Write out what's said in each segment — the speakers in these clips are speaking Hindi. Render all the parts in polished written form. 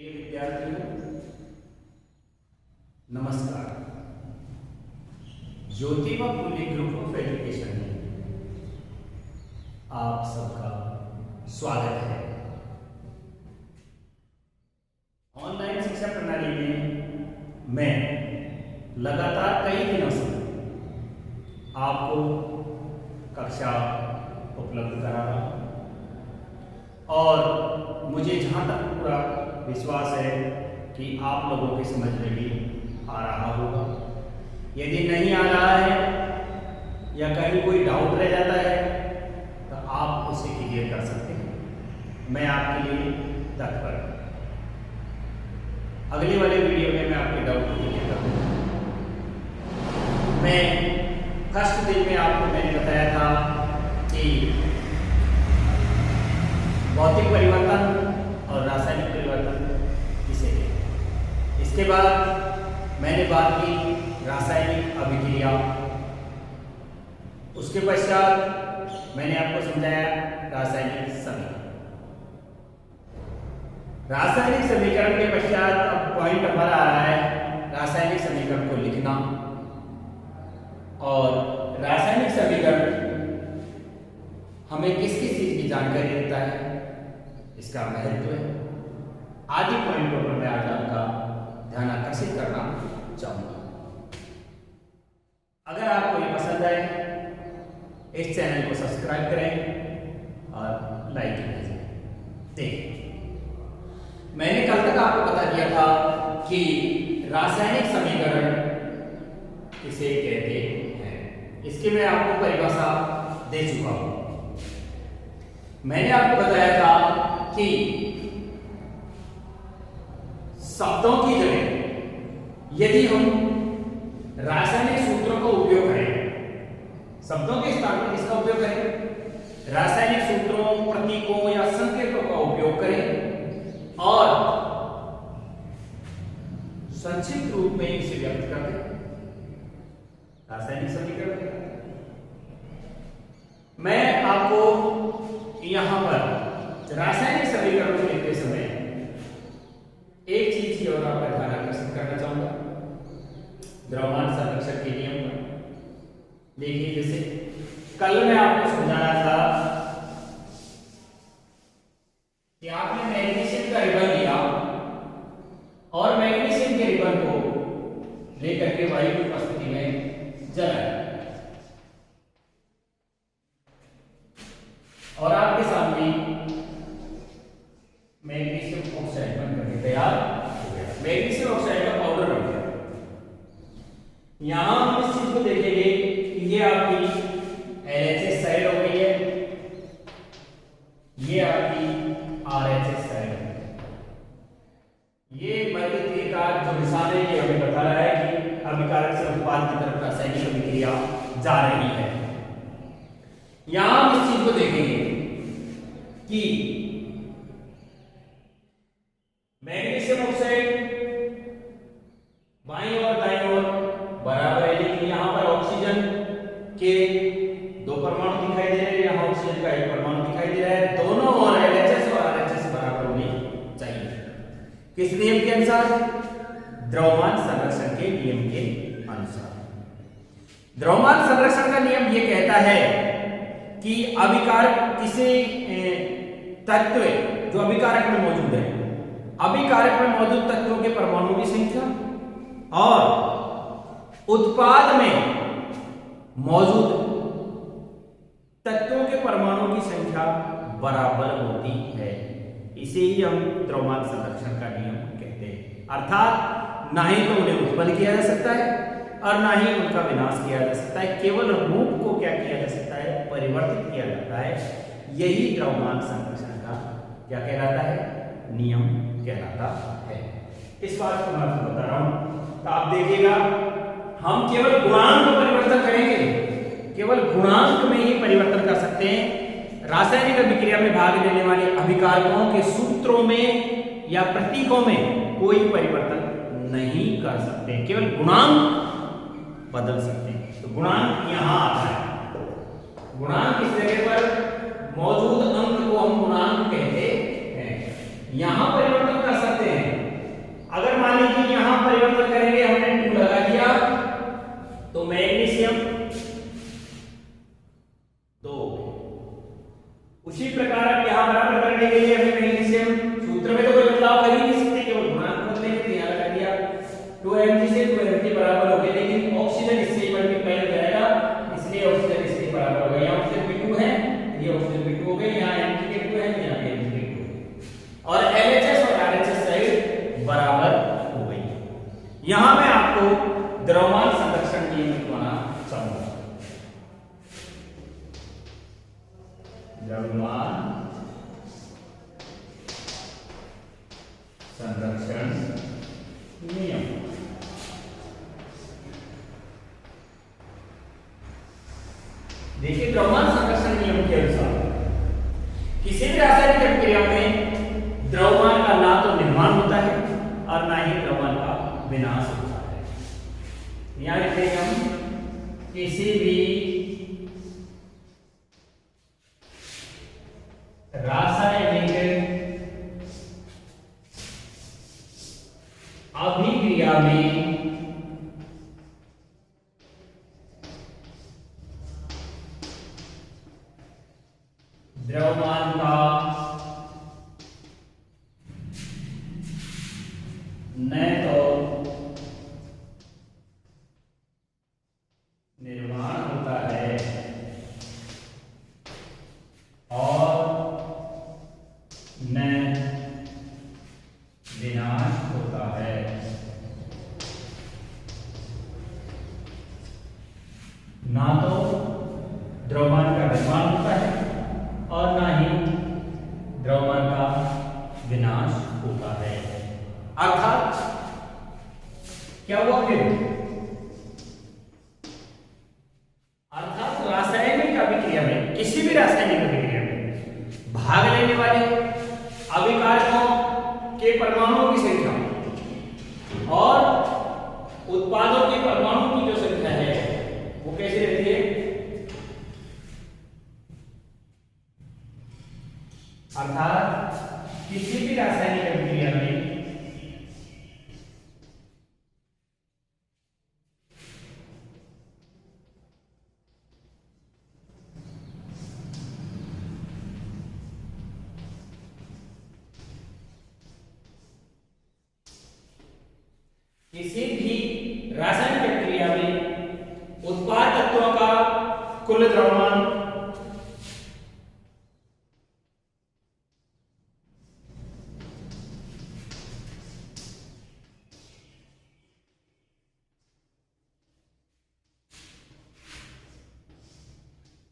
प्रिय विद्यार्थियों, नमस्कार। Jyotiba Phule group of education में आप सबका स्वागत है। ऑनलाइन शिक्षा प्रणाली में मैं लगातार कई दिनों से आपको कक्षा उपलब्ध करा रहा हूं और मुझे जहां तक पूरा विश्वास है कि आप लोगों की समझ में भी आ रहा होगा। यदि नहीं आ रहा है या कहीं कोई डाउट रह जाता है तो आप उसे क्लियर कर सकते हैं। मैं आपके लिए तत्पर हूं। अगले वाले वीडियो में मैं आपके डाउट को क्लियर कर दूंगा। मैं फर्स्ट दिन में आपको मैंने बताया था कि भौतिक परिवर्तन और रासायनिक परिवर्तन किसे कहते हैं। इसके बाद मैंने बात की रासायनिक अभिक्रिया। उसके पश्चात मैंने आपको समझाया रासायनिक समीकरण। रासायनिक समीकरण के पश्चात अब पॉइंट हमारा आ रहा है रासायनिक समीकरण को लिखना। और रासायनिक समीकरण हमें किस किस चीज की जानकारी देता है, इसका महत्व है, आदि पॉइंटों पर मैं आज आपका ध्यान आकर्षित करना चाहूंगा। अगर आपको ये पसंद आए इस चैनल को सब्सक्राइब करें और लाइक कीजिए। देखिए, मैंने कल तक आपको बता दिया था कि रासायनिक समीकरण किसे कहते हैं। इसकी मैं आपको परिभाषा दे चुका हूं। मैंने आपको बताया था कि शब्दों की जगह यदि हम रासायनिक सूत्रों का उपयोग करें, शब्दों के स्थान पर किसका उपयोग करें, रासायनिक सूत्रों, प्रतीकों या संकेतों का उपयोग करें और संक्षिप्त रूप में इसे व्यक्त करें, रासायनिक समीकरण। मैं आपको यहां पर रासायनिक समीकरण को लिखते समय एक चीज की और आपका ध्यान आकर्षित करना चाहूंगा, द्रव्यमान संरक्षण के नियम पर। देखिए, जैसे कल मैं आपको समझा रहा था कि आपने मैग्नीशियम का रिबन लिया और मैग्नीशियम के रिबन को लेकर के वायु की उपस्थिति में जलाया और आपके सामने मैग्नीशियम ऑक्साइड बनकर के तैयार हो गया। मैग्नीशियम ऑक्साइड का पाउडर बन गया। यहां हम इस चीज को देखेंगे कि ये आपकी LHS साइड हो गई है, ये आपकी RHS साइड है। ये मध्य त्रिकाल जो निशान है ये हमें बता रहा है कि अभिकारक से उत्पाद की तरफ रासायनिक अभिक्रिया जा रही है। यहां हम इस चीज को देखेंगे कि मैग्नीशियम ऑक्साइड बाईं और दाईं ओर बराबर है, लेकिन यहां पर ऑक्सीजन के दो परमाणु दिखाई दे रहे हैं, यहां ऑक्सीजन का एक परमाणु दिखाई दे रहा है। दोनों ओर LHS और RHS बराबर होनी चाहिए। किस नियम के अनुसार? द्रव्यमान संरक्षण के नियम के अनुसार। द्रव्यमान संरक्षण का नियम यह कहता है कि अभिकारक किसी तत्व जो अभिकारक में मौजूद है, अभिकारक में मौजूद तत्वों के परमाणु की संख्या और उत्पाद में मौजूद तत्वों के परमाणु की संख्या बराबर होती है। इसे ही हम द्रव्यमान संरक्षण का नियम कहते हैं। अर्थात ना ही तो उन्हें उत्पन्न किया जा सकता है और ना ही उनका विनाश किया जा सकता है, केवल रूप को क्या किया जा सकता है, परिवर्तित किया जाता है। यही द्रव्यमान संरक्षण का क्या कहलाता है, नियम कहलाता है। इस बात को मैं आपको बता रहा हूं। तो आप देखिएगा, हम केवल गुणांक में परिवर्तन करेंगे, केवल गुणांक में ही परिवर्तन कर सकते हैं। रासायनिक अभिक्रिया में भाग लेने वाले अभिकारकों के सूत्रों में या प्रतीकों में कोई परिवर्तन नहीं कर सकते, केवल गुणांक बदल सकते हैं। तो गुणांक यहां आता है। गुणांक इस जगह पर मौजूद अंक को हम गुणांक कहते हैं। यहां परिवर्तन कर सकते हैं और LHS और RHS साइड बराबर हो गई। यहां मैं आपको द्रव्यमान संरक्षण नियम बताना चाहूंगा। द्रव्यमान संरक्षण नियम। देखिए, द्रव्यमान संरक्षण नियम के अनुसार किसी भी रासायनिक अभिक्रिया में द्रव्यमान का ना तो निर्माण होता है और ना ही द्रव्यमान का विनाश होता है। यहां लिखते हैं हम किसी भी रासायनिक अभिक्रिया में द्रव्यमान का न तो निर्माण होता है और न विनाश होता है। ना तो द्रव्यमान का निर्माण होता है और ना ही द्रव्यमान का विनाश होता है। अर्थात क्या हुआ फिर? अर्थात रासायनिक अभिक्रिया में, किसी भी रासायनिक अभिक्रिया में भाग लेने वाले अभिकारकों के परमाणुओं की संख्या और उत्पादों के परमाणुओं की जो संख्या है वो कैसे रहती है? अर्थात किसी भी रासायनिक अभिक्रिया में उत्पाद तत्वों का कुल द्रव्यमान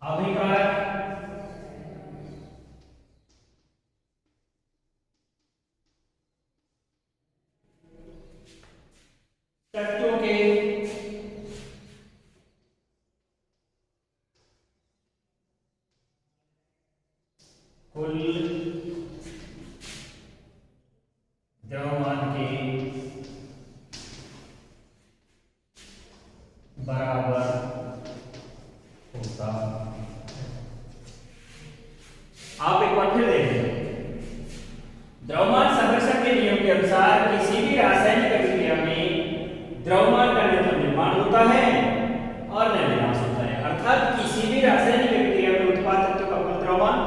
अभिकारक तत्वों के कुल द्रव्यमान के बराबर होता है। आप एक बार फिर देखें, द्रव्यमान संरक्षण के नियम के अनुसार किसी भी रासायनिक अभिक्रिया में द्रव्यमान का न तो निर्माण होता है और न विनाश होता है। अर्थात किसी भी रासायनिक अभिक्रिया में उत्पाद तत्व का कुल द्रव्यमान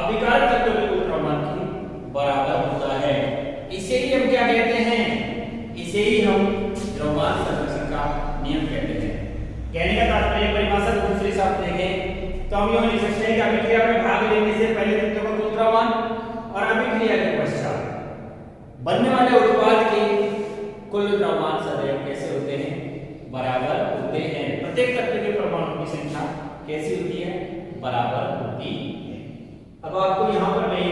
अभिकारक तत्व के कुल द्रव्यमान के बराबर होता है। इसे ही हम क्या कहते हैं? इसे ही हम द्रव्यमान संरक्षण का नियम कहते हैं। कहने का तात्पर्य परिभाषा दूसरे शब्द देखें तो हम यूं लिख सकते हैं कि अभिक्रिया में भाग लेने से पहले तत्व का कुल द्रव्यमान और अभिक्रिया के पश्चात बनने वाले उत्पाद के कुल द्रव्यमान सदैव कैसे होते हैं? बराबर होते हैं। प्रत्येक तत्व के परमाणु की संख्या कैसी होती है? बराबर होती है। अब आपको यहां पर मैं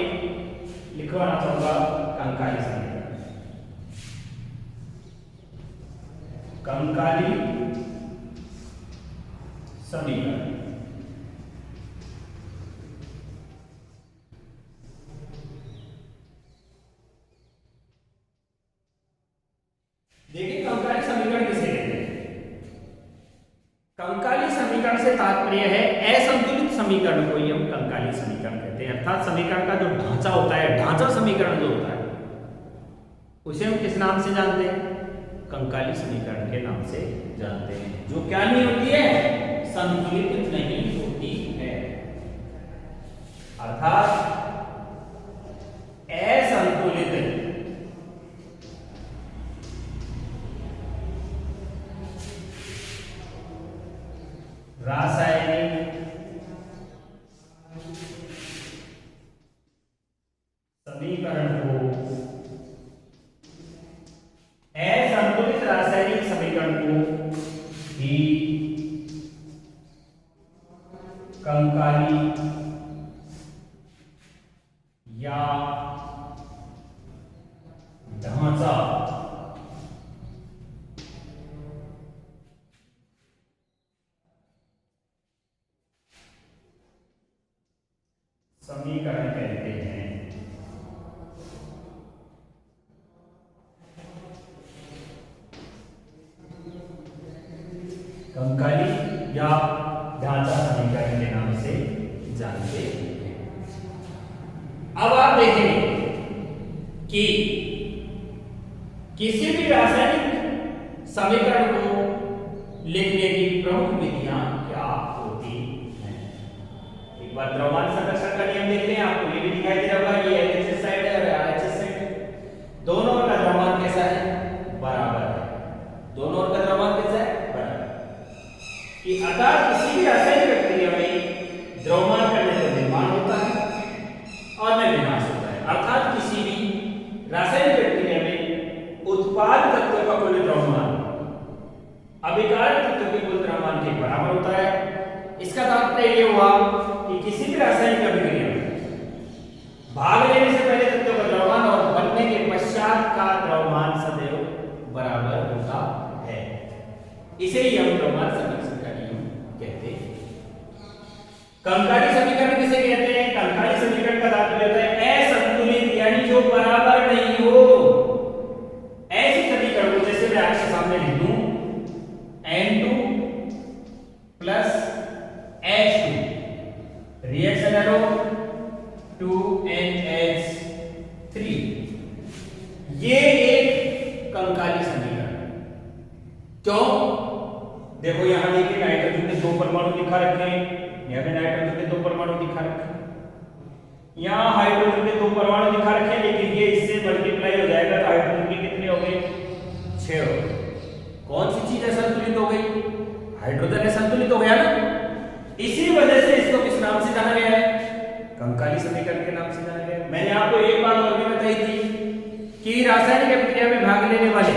लिखवाना चाहूंगा कंकाली समीकरण। कंकाली समीकरण देखिए, कंकाली समीकरण किसे कहते हैं? कंकाली समीकरण से तात्पर्य है असंतुलित समीकरण को ही हम कंकाली समीकरण कहते हैं। अर्थात समीकरण का जो ढांचा होता है, ढांचा समीकरण जो होता है, उसे हम किस नाम से जानते हैं? कंकाली समीकरण के नाम से जानते हैं। जो क्या नहीं होती है? संतुलित नहीं होती है। अर्थात असंतुलित रासायनिक समीकरण को असंतुलित रासायनिक समीकरण को भी कंकाली या ढांचा समीकरण कहते हैं। कंकाली या ढांचा समीकरण के नाम से जानते हैं। अब आप देखेंगे कि किसी भी रासायनिक समीकरण को लिखने की प्रमुख विधियां क्या होती हैं। एक बार द्रव्यमान संरक्षण का नियम देख लें, आपको ये भी दिखाई दे रहा होगा, ये LHS साइड है और RHS साइड है। दोनों का द्रव्यमान कैसा है? बराबर है। दोनों का द्रव्यमान कैसा है? कि अर्थात किसी भी रासायनिक प्रक्रिया में द्रव्यमान का निर्माण होता है और में विनाश होता है। अर्थात किसी भी रासायनिक प्रक्रिया में उत्पाद तत्व का कुल द्रव्यमान अभिकारक तत्व के कुल द्रव्यमान के बराबर होता है। इसका तात्पर्य ये हुआ कि किसी भी रासायनिक अभिक्रिया में भाग लेने से पहले तत्व का द्रव्यमान और बनने के पश्चात का द्रव्यमान सदैव बराबर होता है। इसे ही हम द्रव्यमान संरक्षण कहते हैं। कंकाली समीकरण किसे कहते हैं? कंकाली समीकरण का तात्पर्य होता है असंतुलित, यानी जो बराबर नहीं हो। ऐसे समीकरण को जैसे मैं आपके सामने लिख दूं N2 plus H2 reaction arrow 2NH3, ये एक कंकाली समीकरण। क्यों? देखो यहां देखिए नाइट्रोजन के 2 परमाणु दिखा रखे हैं, यहां पे नाइट्रोजन के 2 परमाणु दिखा रखे हैं, यहां हाइड्रोजन के 2 परमाणु दिखा रखे हैं, लेकिन ये इससे मल्टीप्लाई हो जाएगा तो हाइड्रोजन के कितने हो गए? 6 हो गए। कौन सी चीज असंतुलित हो गई? हाइड्रोजन असंतुलित हो गया ना। इसी वजह से इसको किस नाम से जाना गया है? कंकाली समीकरण के नाम से जाना गया है। मैंने आपको एक बात और भी बताई थी कि रासायनिक अभिक्रिया में भाग लेने वाले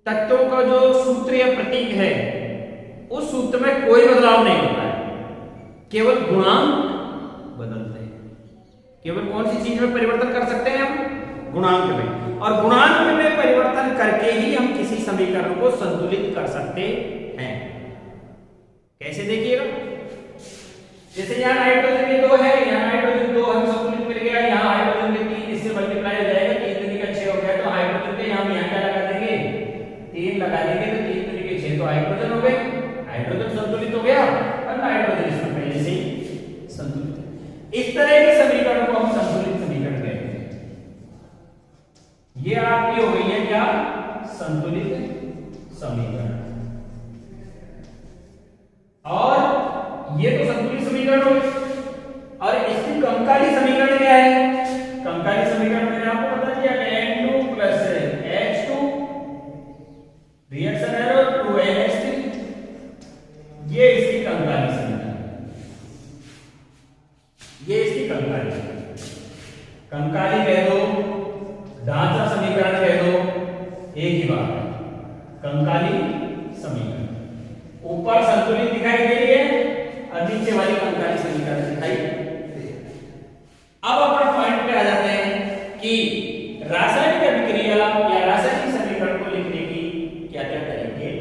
तत्वों का जो सूत्र या प्रतीक है उस सूत्र में कोई बदलाव नहीं होता है, केवल गुणांक बदलते हैं। केवल कौन सी चीज में परिवर्तन कर सकते हैं हम? गुणांक में। और गुणांक में परिवर्तन करके ही हम किसी समीकरण को संतुलित कर सकते हैं। कैसे देखिएगा, जैसे यहाँ नाइट्रोजन के 2 है, यहाँ नाइट्रोजन 2 हम संतुलित मिल गया, यहाँ हाइड्रोजन के 3, इससे मल्टीप्लाई हो जाएगा, 3 दूनी का 6 हो गया, तो हाइड्रोजन के हम यहाँ क्या लगा देंगे? 3 लगा देंगे तो 3 दूनी के 6, तो हाइड्रोजन हो गए। हाइड्रोजन संतुलित हो गया और नाइट्रोजन इसमें पहले से ही संतुलित है। इस तरह के समीकरण को हम संतुलित समीकरण कहते हैं। ये आपकी हो गई है क्या? संतुलित समीकरण। और ये तो संतुलित समीकरण हो गई। और इसकी कंकाली समीकरण क्या है? कंकाली समीकरण मैंने आपको बता दिया N2 plus H2 reaction arrow 2NH3, ये इसकी कंकाली समीकरण, ये इसकी कंकाली। कंकाली कह दो, ढांचा समीकरण कह दो, एक ही बात है। कंकाली समीकरण ऊपर संतुलित दिखाई दे रही है और नीचे वाली कंकाली समीकरण दिखाई दे रही है। अब अपन पॉइंट पे आ जाते हैं कि रासायनिक अभिक्रिया या रासायनिक समीकरण को लिखने की क्या क्या तरीके हैं।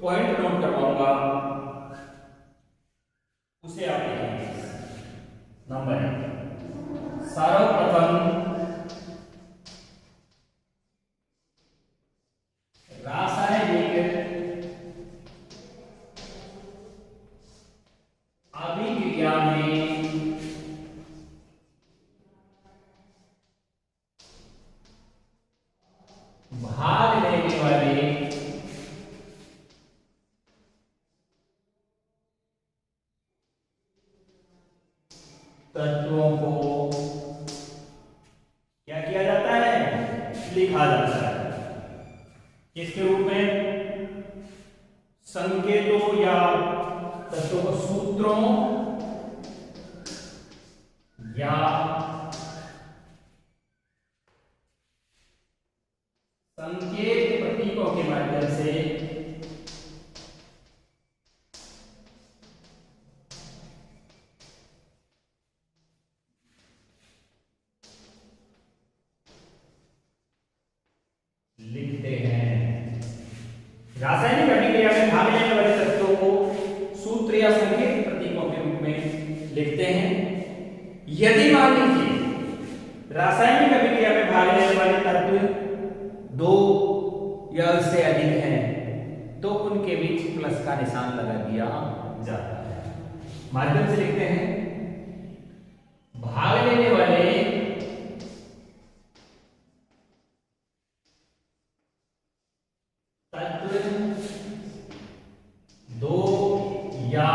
पॉइंट नोट करवाऊंगा उसे आप लिखेंगे। नंबर 1, सर्वप्रथम रासायनिक अभिक्रिया में भाग लेने वाले तत्वों को क्या किया जाता है? लिखा जाता है। किसके रूप में? संकेतों या तत्वों को सूत्रों या संकेत प्रतीकों के माध्यम से लिखते हैं। रासायनिक अभिक्रिया में भाग लेने वाले तत्वों को सूत्र या संकेत प्रतीकों के रूप में लिखते हैं। यदि मान लीजिए रासायनिक अभिक्रिया में भाग लेने वाले तत्व 2 या उससे अधिक हैं तो उनके बीच प्लस का निशान लगा दिया जाता है। माध्यम से लिखते हैं, भाग लेने वाले तत्व 2 या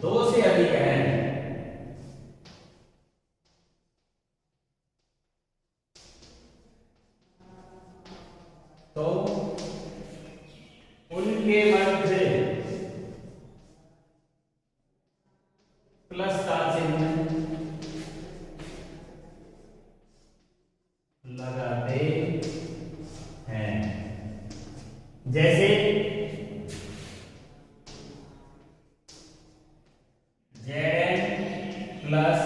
2 से अधिक है तो उनके मध्य प्लस का चिन्ह लगाते हैं। जैसे Zn प्लस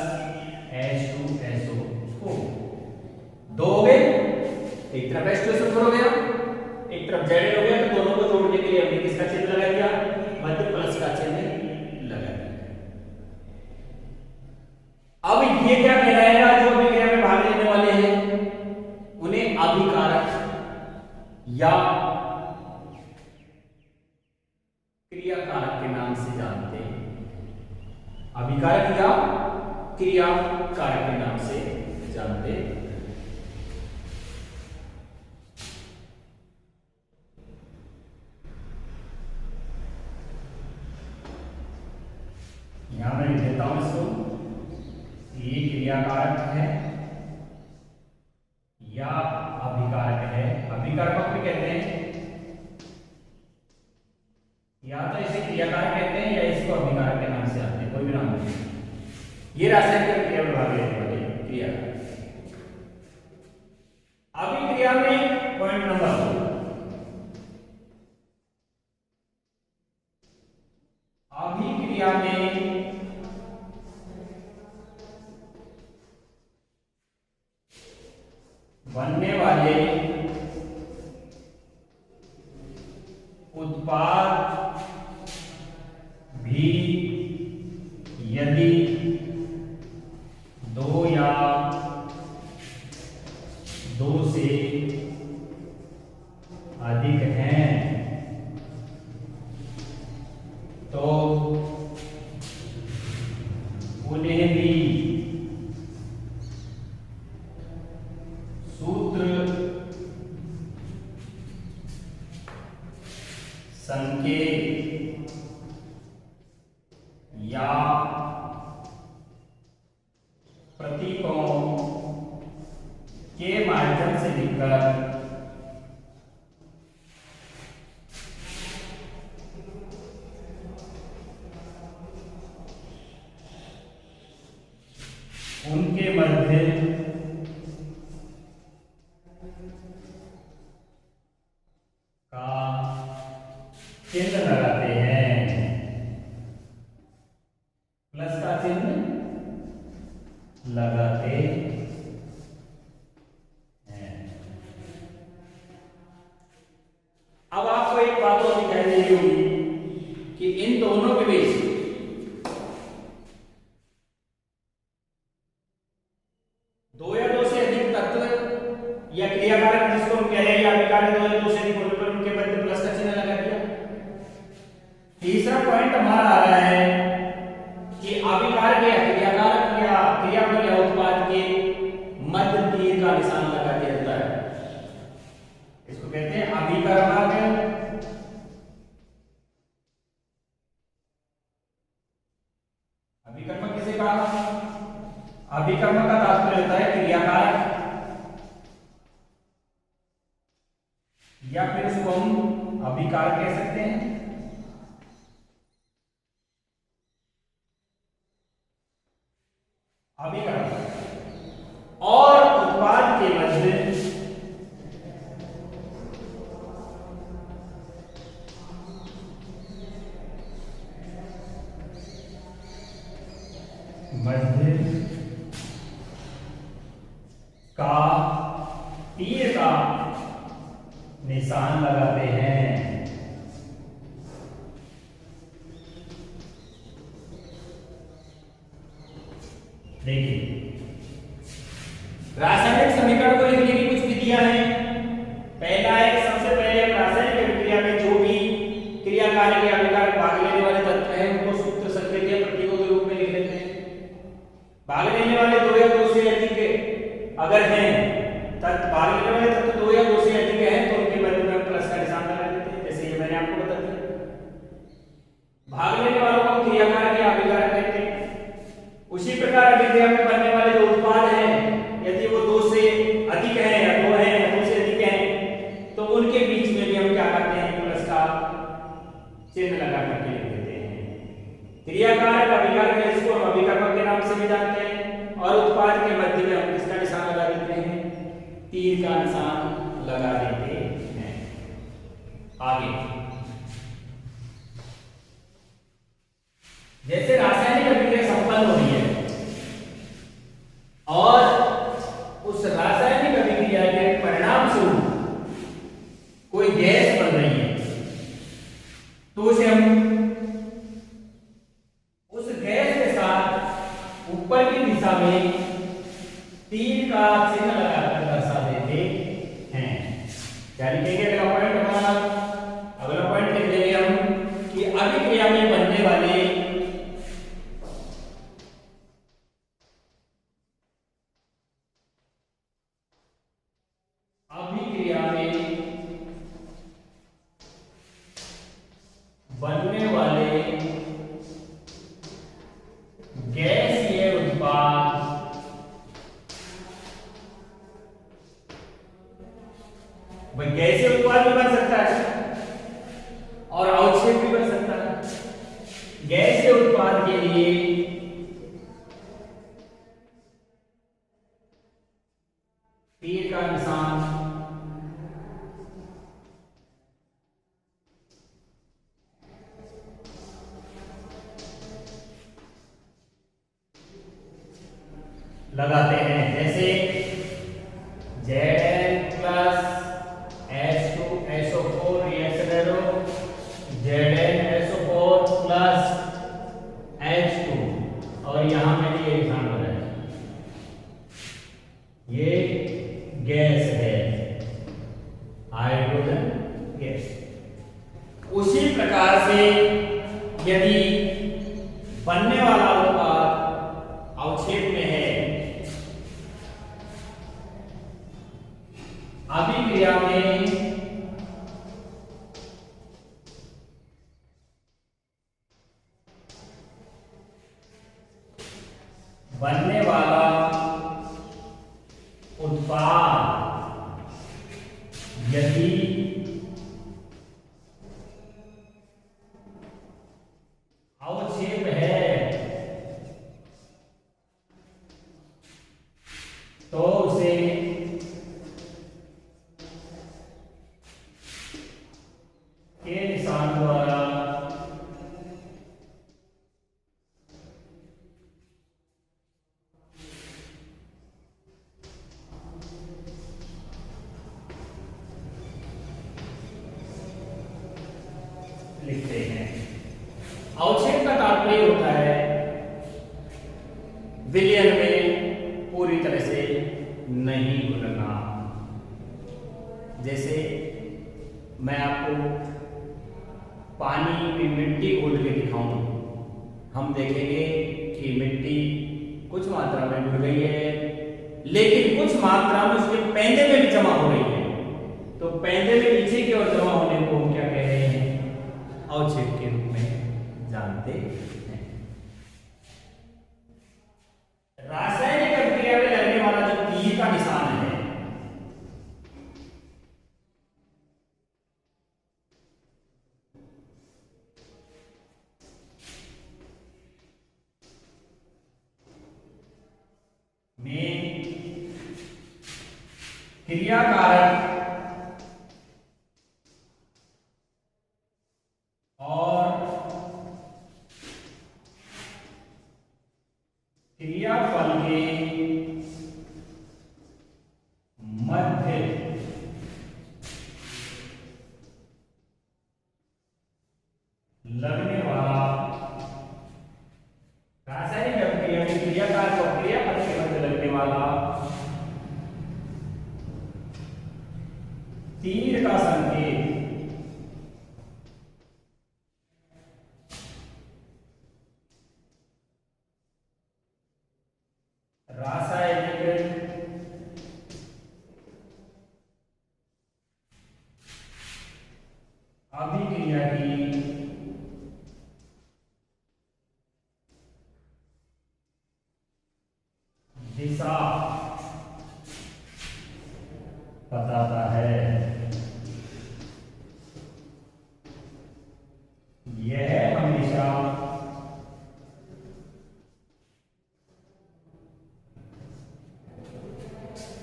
H2SO4 2 हो गए, एक तरफ H2SO4 हो गया, एक तरफ Zn हो गया, तो दोनों को जोड़ने के लिए हमने किसका चिन्ह लगा दिया? मध्य प्लस का चिन्ह लगा दिया। अब ये क्या कहलाएगा? जो अभिक्रिया में भाग लेने वाले हैं उन्हें अभिकारक या क्रियाकारक के नाम से जानते हैं। अभिकारक या क्रियाकारक के नाम से जानते हैं। यहां मैं लिख देता हूं इसको, ये क्रियाकारक है या अभिकारक है। अभिकारक भी कहते हैं, या तो इसे क्रियाकारक कहते हैं या इसको अभिकारक के नाम से जानते हैं, कोई भी नाम नहीं। ये रासायनिक क्रिया में भाग लेने वाले क्रियाकारक। अभिक्रिया में पॉइंट नंबर 2, अभिक्रिया में बनने वाले उत्पाद भी यदि 2 या 2 से अधिक हैं तो उन्हें भी सूत्र, संकेत या प्रतीकों के माध्यम से लिखकर उनके मध्य का चिन्ह लगाते हैं। प्लस का चिन्ह लगाते हैं। एक बात और दिखाई दे रही होगी कि इन दोनों के बीच दो या दो से अधिक तत्व या क्रियाकारक जिसको हम कह रहे हैं या अभिकारक दो या दो से अधिक होने पर उनके मध्य प्लस का चिन्ह लगा दिया। तीसरा पॉइंट हमारा आ रहा है कि अभिकारक या क्रियाकारक या क्रियाफल या उत्पाद के मध्य तीर का निशान लगा दिया जाता है। इसको कहते हैं अभिकर्मक। अभिकर्मक किसे कहा? अभिकर्मक का तात्पर्य होता है क्रियाकारक या फिर उसको हम अभिकारक कह सकते हैं। अभिकर्मक और उत्पाद के मध्य का तीर का निशान लगाते हैं। देखिए, रासायनिक समीकरण को लिखने की कुछ विधियां हैं। पहला है, सबसे पहले हम रासायनिक अभिक्रिया में जो भी क्रियाकारक या अभिकारक भाग लेने वाले तत्व हैं उनको सूत्र संकेत या प्रतीकों के रूप में लिख लेते हैं। भाग लेने वाले दो या दो से अधिक अगर हैं, तत्व भाग लेने वाले तत्व दो या दो से अधिक हैं तो उनके मध्य में प्लस का निशान लगा देते हैं, जैसे ये मैंने आपको बता दिया। भाग लेने वालों को क्रियाकारक या अभिकारक कहते हैं। उसी प्रकार अभिक्रिया में बनने वाले जो उत्पाद हैं, यदि वो दो से अधिक हैं या दो हैं या दो से अधिक हैं तो उनके बीच में भी हम क्या करते हैं, प्लस का चिन्ह लगा करके लिख देते हैं। क्रियाकारक अभिकारक जिसको हम अभिकर्मक के नाम से भी जानते हैं और उत्पाद के मध्य में हम किसका निशान लगा देते हैं, तीर का निशान लगा देते हैं। आगे जैसे रासायनिक अभिक्रिया संपन्न हो रही है और उस रासायनिक अभिक्रिया के परिणाम स्वरूप कोई गैस बन रही है तो उसे हम उस गैस के साथ ऊपर की दिशा में तीर का चिन्ह लगाकर दर्शा देते हैं। क्या लिखेंगे? अगला पॉइंट हमारा, अगला पॉइंट लिख देंगे हम कि अभिक्रिया में बनने वाले गैसीय उत्पाद गैसीय उत्पाद भी बन सकता है और अवक्षेप भी बन सकता है। गैसीय उत्पाद के लिए तीर का निशान लगाते हैं, जैसे Zn plus H2SO4 reaction arrow ZnSO4 plus H2 और यहां मैंने ये निशान बनाया, ये गैस है, हाइड्रोजन गैस। उसी प्रकार से यदि बनने वाला उत्पाद अवक्षेप में है, अभिक्रिया में बनने वाला उत्पाद यदि अवक्षेप है तो उसे के निशान द्वारा लिखते हैं। अवक्षेप का तात्पर्य होता है विलयन में पूरी तरह से नहीं घुलना। जैसे मैं आपको पानी में मिट्टी घोल के दिखाऊं, हम देखेंगे कि मिट्टी कुछ मात्रा में घुल गई है, लेकिन कुछ मात्रा में उसके पैंदे में भी जमा हो रही है। तो पैंदे में नीचे की ओर जमा होने को हम क्या कह रहे हैं? अवक्षेप के रूप में जानते हैं। रासायनिक अभिक्रिया में लगने वाला जो तीर का निशान है, में क्रियाकारक और क्रियाफल के मध्य लगने वाला, रासायनिक अभिक्रिया में क्रियाकारक और क्रियाफल के मध्य लगने वाला तीर का संकेत रासायनिक अभिक्रिया की दिशा बताता है। यह हमेशा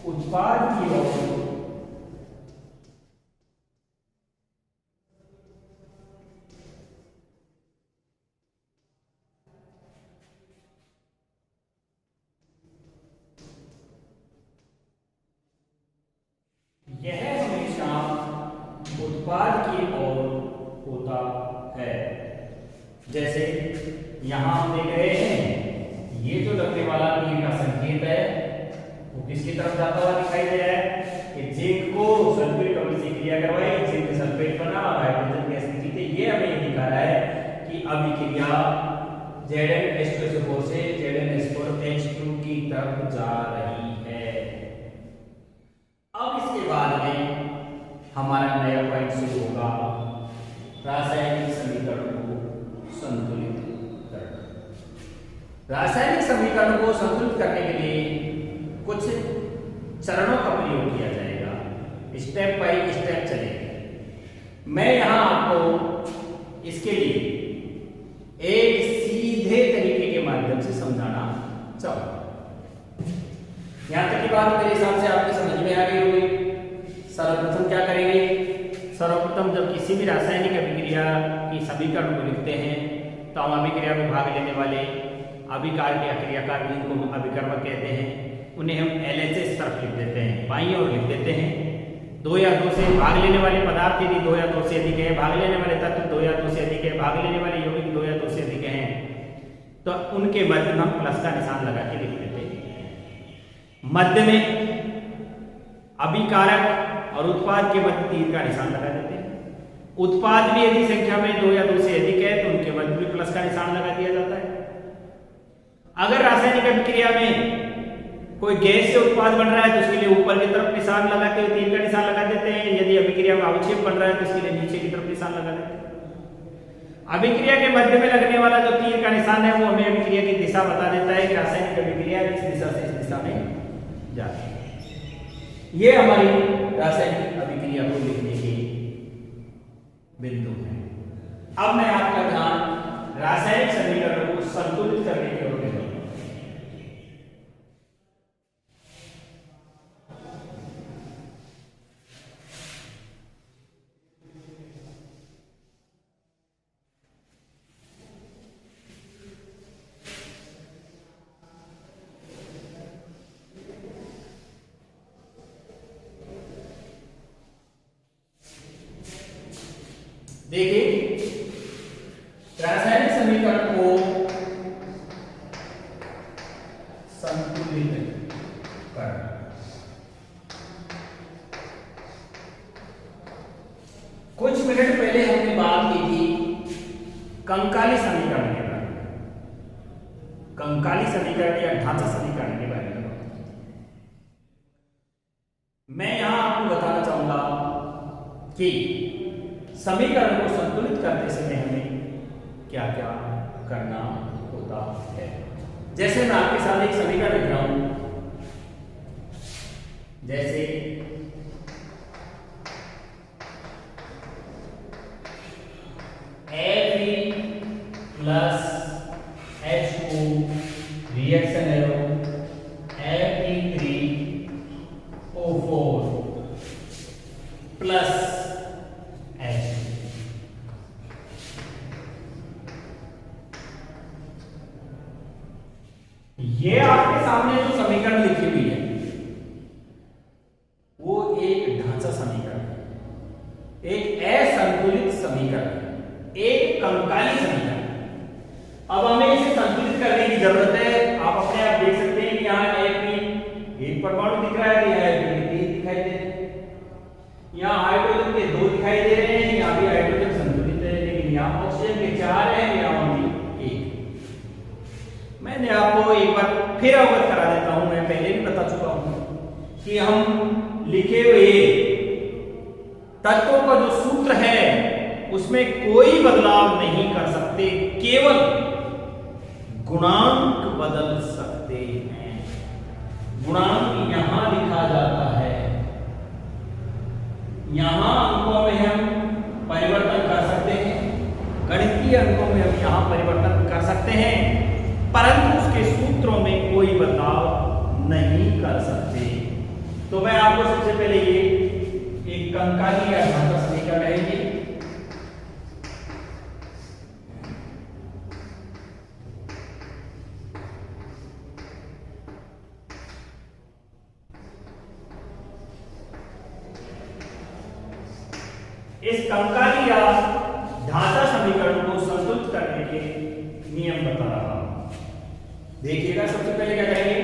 उत्पाद की ओर उत्पाद की ओर होता है। जैसे यहां हम देख रहे हैं, ये जो लगने वाला तीर का संकेत है वो किसकी तरफ जाता हुआ दिखाई दे रहा है कि जिंक को सल्फेट अम्ल से क्रिया करवाई, जिंक सल्फेट बना और हाइड्रोजन गैस निकली थी। ये हमें ये दिखा रहा है कि अभिक्रिया ZnH2SO4 से ZnH4H2 की तरफ जा रही है। अब इसके बाद में हमारा नया पॉइंट शुरू होगा, रासायनिक समीकरण को संतुलित करना। रासायनिक समीकरण को संतुलित करने के लिए कुछ चरणों का प्रयोग किया जाएगा, स्टेप बाय स्टेप चलेंगे। मैं यहां आपको इसके लिए एक सीधे तरीके के माध्यम से समझाना चाहूंगा। यहां तक की बात मेरे हिसाब से आपकी समझ में आ गई होगी। सर्वप्रथम क्या करेंगे? सर्वप्रथम जब किसी भी रासायनिक अभिक्रिया की समीकरण को लिखते हैं तो हम अभिक्रिया में भाग लेने वाले अभिकारक या क्रियाकारक, जिनको अभिकर्मक कहते हैं, उन्हें हम LHS तरफ लिख देते हैं, बाईं ओर लिख देते हैं। 2 या 2 से भाग लेने वाले पदार्थ यदि 2 या 2 से अधिक है, भाग लेने वाले तत्व 2 या 2 से अधिक है, भाग लेने वाले यौगिक 2 या 2 से अधिक हैं, तो उनके मध्य में हम प्लस का निशान लगा के लिख देते हैं। मध्य में अभिकारक और उत्पाद के मध्य तीर का निशान लगा देते हैं। उत्पाद भी यदि संख्या में 2 या 2 से अधिक है तो उनके मध्य में प्लस का निशान लगा दिया जाता है। अगर रासायनिक अभिक्रिया में कोई गैस से उत्पाद बन रहा है तो उसके लिए ऊपर की तरफ निशान लगाते हुए तीर का निशान लगा देते हैं। यदि अभिक्रिया में अवक्षेप बन रहा है तो उसके लिए नीचे की तरफ निशान लगा देते हैं। अभिक्रिया के मध्य में लगने वाला जो तीर का निशान है वो हमें अभिक्रिया की दिशा बता देता है कि रासायनिक अभिक्रिया इस दिशा से इस दिशा में जाती है। ये हमारी रासायनिक अभिक्रिया को लिखने के बिंदु है। अब मैं आपका ध्यान रासायनिक समीकरणों को संतुलित करने की ओर देता हूं। देखिए समीकरण को संतुलित करना। कुछ मिनट पहले हमने बात की थी कंकाली समीकरण के बारे में, कंकाली समीकरण या ढांचा समीकरण के बारे में। मैं यहां आपको बताना चाहूंगा कि समीकरण को संतुलित करते समय हमें क्या क्या करना होता है। जैसे मैं आपके साथ एक समीकरण लिख रहा हूं, जैसे Fe plus H2 reaction arrow Fe3O4 plus H2। ये आपके सामने जो समीकरण लिखी हुई है वो एक ढांचा समीकरण है, एक असंतुलित समीकरण, एक कंकाली समीकरण। अब हमें इसे संतुलित करने की जरूरत है। आप अपने आप देख सकते हैं कि यहाँ एक परमाणु दिख रहा है, यहाँ तीन दिखाई दे रहे हैं, यहाँ हाइड्रोजन के 2 दिखाई दे रहे हैं, यहाँ भी हाइड्रोजन संतुलित है, लेकिन यहाँ ऑक्सीजन के 4 हैं, यहाँ भी 1। मैंने आपको एक बार फिर अवगत करा देता हूं, मैं पहले भी बता चुका हूं कि हम लिखे हुए तत्वों का जो सूत्र है उसमें कोई बदलाव नहीं कर सकते, केवल गुणांक बदल सकते हैं। गुणांक यहां लिखा जाता है, यहां अंकों में हम परिवर्तन कर सकते हैं, गणितीय अंकों में हम यहां परिवर्तन कर सकते हैं, परंतु उसके सूत्रों में कोई बदलाव नहीं कर सकते। तो मैं आपको सबसे पहले ये एक कंकाली या ढांचा समीकरण है ये, इस कंकाली या ढांचा समीकरण को संतुलित करने के नियम बता रहा हूं। देखिएगा, सबसे पहले क्या करेंगे,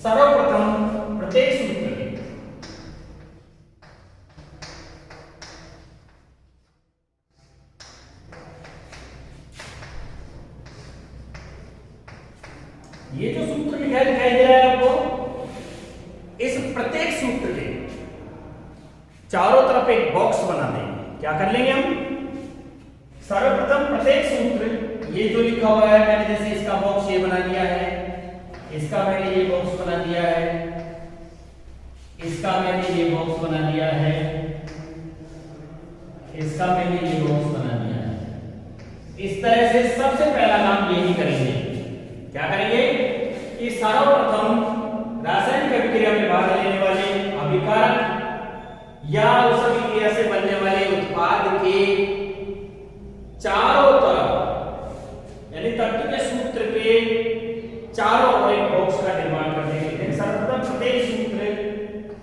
सर्वप्रथम प्रत्येक सूत्र ये जो सूत्र लिखा दिखाई दे रहा है आपको, इस प्रत्येक सूत्र के चारों तरफ एक बॉक्स बना देंगे। क्या कर लेंगे हम, सर्वप्रथम प्रत्येक सूत्र ये जो लिखा हुआ है, मैंने जैसे इसका बॉक्स ये बना दिया है, इसका मैंने ये बॉक्स बना दिया है, इसका मैंने ये बॉक्स बना दिया है, इसका मैंने ये बॉक्स बना दिया है। इस तरह से सबसे पहला काम यही करेंगे, क्या करेंगे कि सर्वप्रथम रासायनिक अभिक्रिया में भाग लेने वाले अभिकारक या उस अभिक्रिया से बनने वाले उत्पाद के चारों तरफ, यानी तत्व के सूत्र के चारों ओर एक बॉक्स का निर्माण करने के लिए सर्वप्रथम प्रत्येक सूत्र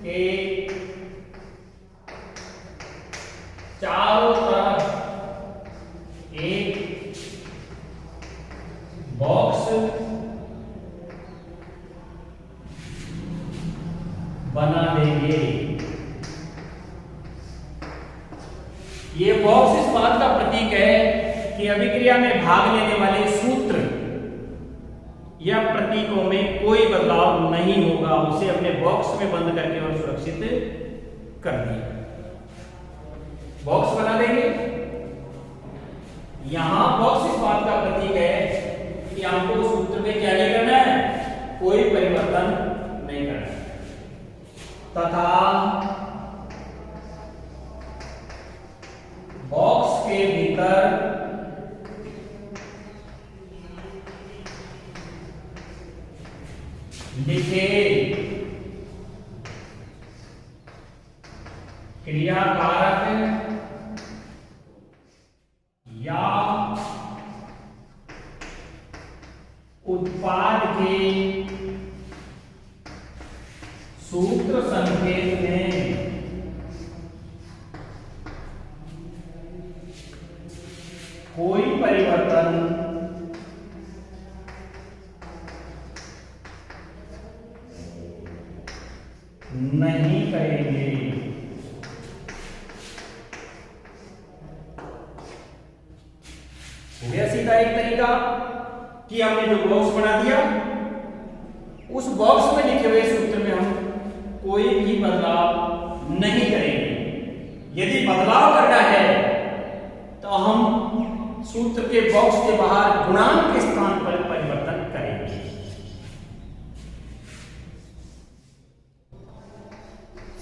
के चारों तरफ एक बॉक्स बना देंगे। ये बॉक्स इस बात का प्रतीक है कि अभिक्रिया में भाग लेने वाले सूत्र या प्रतीकों में कोई बदलाव नहीं होगा। उसे अपने बॉक्स में बंद करके और सुरक्षित कर दिया। बॉक्स बना देंगे। यहां बॉक्स इस बात का प्रतीक है कि हमको सूत्र में क्या नहीं करना है, कोई परिवर्तन नहीं करना है, तथा बॉक्स के भीतर लिखे क्रियाकारक या उत्पाद के सूत्र संकेत में कोई परिवर्तन नहीं करेंगे। हो गया सीधा एक तरीका कि हमने जो बॉक्स बना दिया उस बॉक्स में लिखे हुए सूत्र में हम कोई भी बदलाव नहीं करेंगे। यदि बदलाव करना है तो हम सूत्र के बॉक्स के बाहर गुणांक के स्थान पर परिवर्तन करेंगे।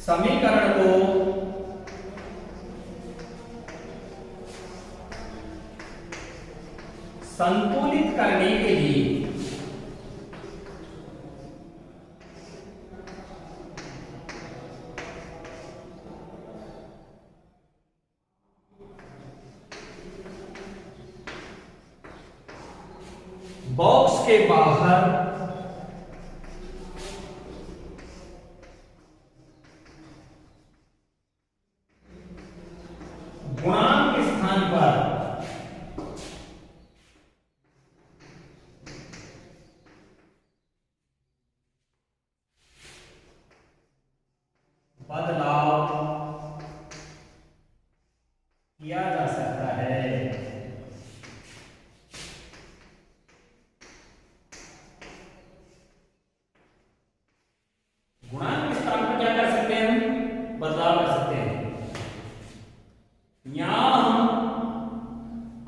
समीकरण को संतुलित करने के लिए बॉक्स के बाहर गुणांक के स्थान पर बदलाव किया जा सकता है। गुणांक के स्थान पर क्या कर सकते हैं, हम बदलाव कर सकते हैं। यहां हम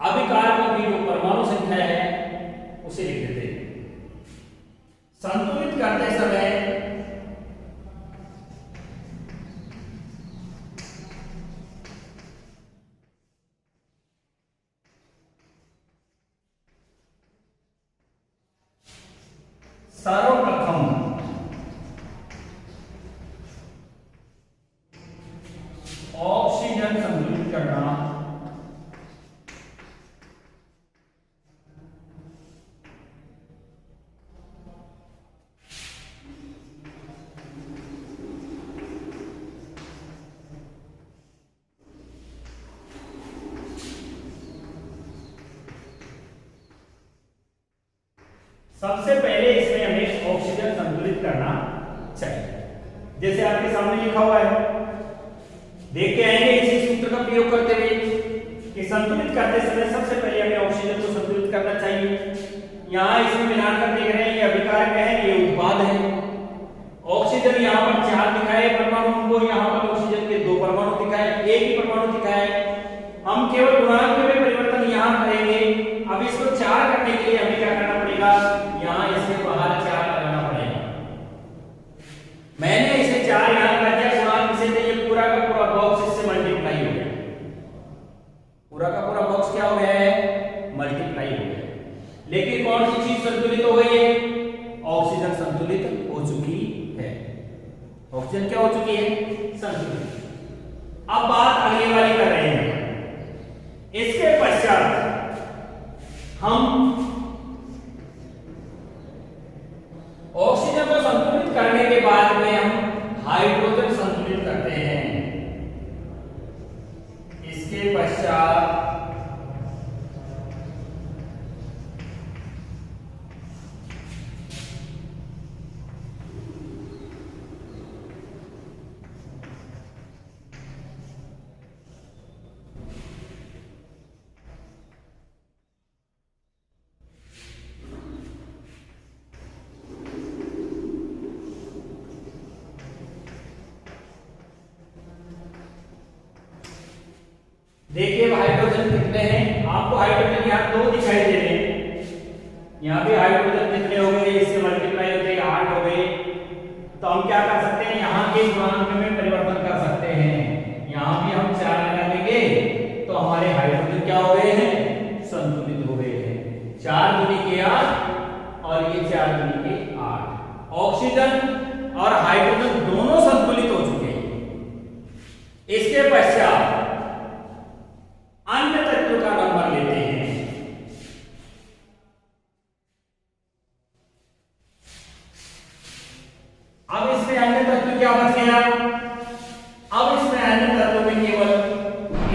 अभिकारकों की जो परमाणु संख्या है उसे लिख देते हैं। संतुलित करते समय सर्वप्रथम ऑक्सीजन संतुलित करना सबसे पहले इसमें हमें ऑक्सीजन संतुलित करना चाहिए। जैसे आपके सामने लिखा हुआ है, देख के आएंगे इसी सूत्र का प्रयोग करते हुए कि संतुलित करते समय सबसे पहले हमें ऑक्सीजन को संतुलित करना चाहिए। यहाँ इसमें मिलान कर देख रहे हैं, ये अभिकारक है, ये उत्पाद है। ऑक्सीजन यहाँ पर 4 दिखाए परमाणु को, यहाँ पर ऑक्सीजन के 2 परमाणु दिखाए, एक ही परमाणु दिखाए। हम केवल गुणांक में परिवर्तन यहाँ करेंगे। अब इसको 4 करने के लिए हमें क्या करना पड़ेगा, यहाँ इसके बाहर 4 लगाना पड़ेगा। मैंने इसे 4 यहाँ कर दिया गुणांक से, तो ये पूरा का पूरा बॉक्स इससे मल्टीप्लाई हो गया। पूरा का पूरा बॉक्स क्या हो गया है, मल्टीप्लाई हो गया। लेकिन कौन सी चीज संतुलित हो गई है, ऑक्सीजन संतुलित हो चुकी है। ऑक्सीजन क्या हो चुकी है, संतुलित। अब बात अगली वाली कर रहे हैं। इसके पश्चात हम ऑक्सीजन को संतुलित करने के बाद में हम हाइड्रोजन संतुलित करते हैं। इसके पश्चात देखिए हाइड्रोजन कितने हैं, आपको हाइड्रोजन यहाँ 2 दिखाई दे रहे हैं। यहाँ भी हाइड्रोजन कितने हो गए, इससे मल्टीप्लाई होते 8 हो गए। तो हम क्या कर सकते हैं, यहाँ के गुणांक में परिवर्तन कर सकते हैं। यहाँ भी हम 4 लगा देंगे तो हमारे हाइड्रोजन क्या हो गए हैं, संतुलित हो गए हैं। 4 दूनी के 8 और ये 4 दूनी के 8। ऑक्सीजन और हाइड्रोजन दोनों संतुलित हो चुके हैं। इसके पश्चात अन्य तत्व का नंबर लेते हैं। अब इसमें अन्य तत्व क्या बच गया, अब इसमें अन्य तत्व में केवल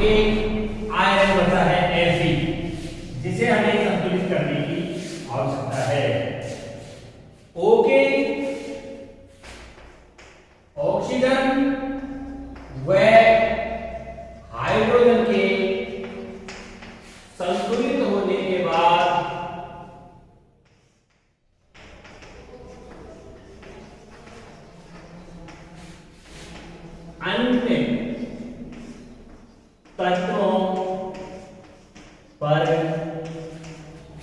एक आयरन बचा है, Fe। हाइड्रोजन के संतुलित होने के बाद अन्य तत्वों पर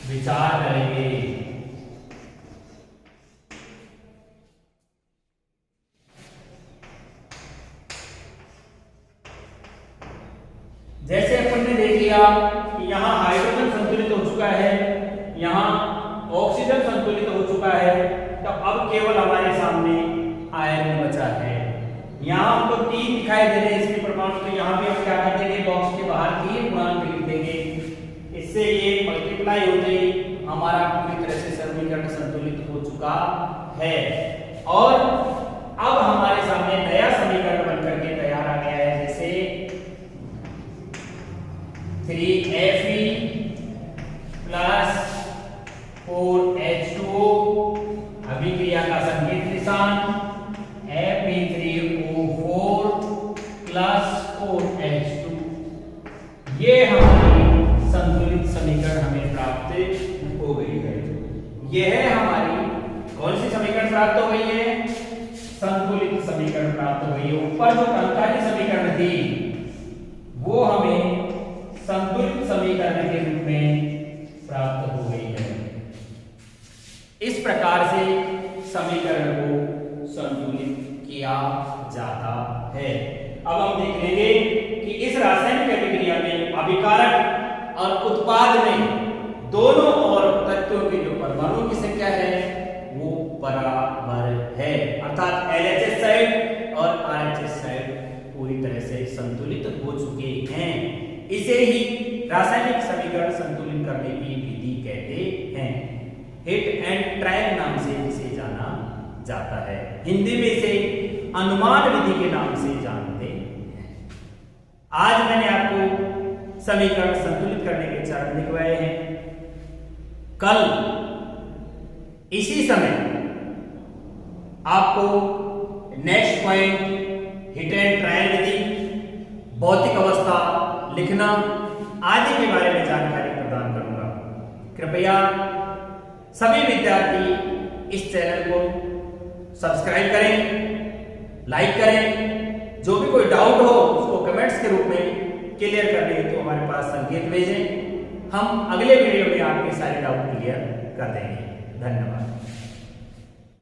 विचार करेंगे। जैसे अपन ने देख लिया कि यहाँ हाइड्रोजन संतुलित हो चुका है, यहाँ ऑक्सीजन संतुलित हो चुका है, तो अब केवल हमारे सामने आयरन बचा है। यहाँ हमको 3 दिखाई दे रहे हैं इसके परमाणु, तो यहाँ भी हम क्या कर देंगे, बॉक्स के बाहर 3 गुणांक लिख देंगे। इससे ये मल्टीप्लाई होते ही हमारा पूरी तरह से समीकरण संतुलित हो चुका है और अब हमारे सामने नया समीकरण बनकर के तैयार आ गया है, जैसे 3Fe प्लस 4H2O, अभिक्रिया का संकेत निशान Fe3O4 प्लस 4H2, ये हमारी संतुलित समीकरण हमें प्राप्त हो गई है। यह हमारी कौन सी समीकरण प्राप्त हो गई है, संतुलित समीकरण प्राप्त हो गई है। ऊपर जो टंकारी समीकरण थी वो हमें संतुलित समीकरण के रूप में प्राप्त हो गई है। इस प्रकार से समीकरण को संतुलित किया जाता है। अब हम देख लेंगे कि इस रासायनिक अभिक्रिया में अभिकारक और उत्पाद में दोनों और तत्वों की जो परमाणु की संख्या है वो बराबर है, अर्थात LHS साइड और RHS साइड पूरी तरह से संतुलित हो चुके हैं। इसे ही रासायनिक समीकरण संतुलित करने की विधि कहते हैं। हिट एंड ट्रायल नाम से इसे जाना जाता है। हिंदी में इसे अनुमान विधि के नाम से जानते हैं। आज मैंने आपको समीकरण संतुलित करने के चरण लिखवाए हैं। कल इसी समय आपको next point hit and trial विधि, भौतिक अवस्था, लिखना आदि के बारे में जानकारी प्रदान करूंगा। कृपया सभी विद्यार्थी इस चैनल को सब्सक्राइब करें, लाइक करें। जो भी कोई डाउट हो उसको कमेंट्स के रूप में क्लियर करने हेतु हमारे पास संकेत भेजें। हम अगले वीडियो में आपके सारे डाउट क्लियर कर देंगे। धन्यवाद।